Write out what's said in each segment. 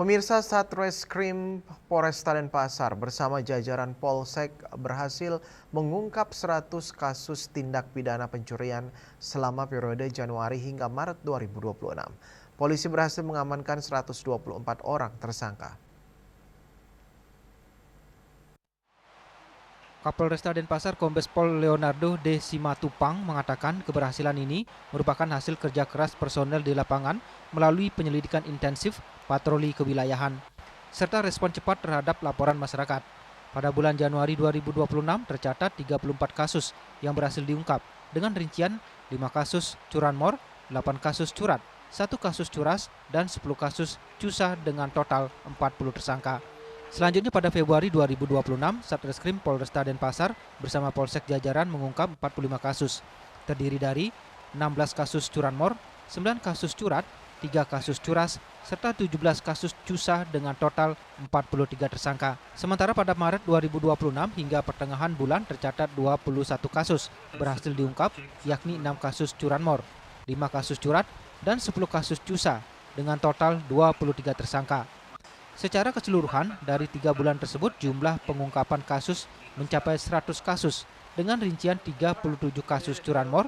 Pemirsa, Satreskrim Polresta Denpasar bersama jajaran Polsek berhasil mengungkap 100 kasus tindak pidana pencurian selama periode Januari hingga Maret 2026. Polisi berhasil mengamankan 124 orang tersangka. Kapolresta Denpasar Kombes Pol Leonardo de Simatupang mengatakan keberhasilan ini merupakan hasil kerja keras personel di lapangan melalui penyelidikan intensif, patroli kewilayahan, serta respon cepat terhadap laporan masyarakat. Pada bulan Januari 2026 tercatat 34 kasus yang berhasil diungkap dengan rincian 5 kasus curanmor, 8 kasus curat, 1 kasus curas, dan 10 kasus cusa dengan total 40 tersangka. Selanjutnya pada Februari 2026, Satreskrim Polresta Denpasar bersama Polsek jajaran mengungkap 45 kasus, terdiri dari 16 kasus curanmor, 9 kasus curat, 3 kasus curas, serta 17 kasus cusa dengan total 43 tersangka. Sementara pada Maret 2026 hingga pertengahan bulan tercatat 21 kasus berhasil diungkap, yakni 6 kasus curanmor, 5 kasus curat, dan 10 kasus cusa dengan total 23 tersangka. Secara keseluruhan, dari 3 bulan tersebut jumlah pengungkapan kasus mencapai 100 kasus dengan rincian 37 kasus curanmor,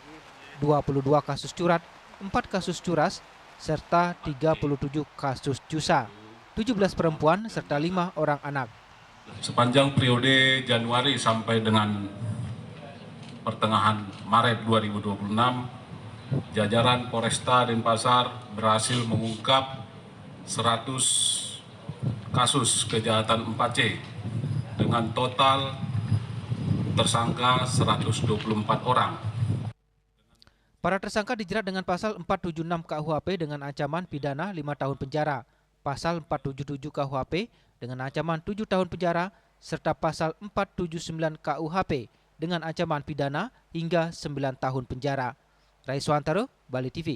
22 kasus curat, 4 kasus curas, serta 37 kasus cusa, 17 perempuan, serta 5 orang anak. Sepanjang periode Januari sampai dengan pertengahan Maret 2026, jajaran Polresta Denpasar berhasil mengungkap 100 kasus kejahatan 4C dengan total tersangka 124 orang. Para tersangka dijerat dengan pasal 476 KUHP dengan ancaman pidana 5 tahun penjara, pasal 477 KUHP dengan ancaman 7 tahun penjara, serta pasal 479 KUHP dengan ancaman pidana hingga 9 tahun penjara. Rai Suantaro, Bali TV.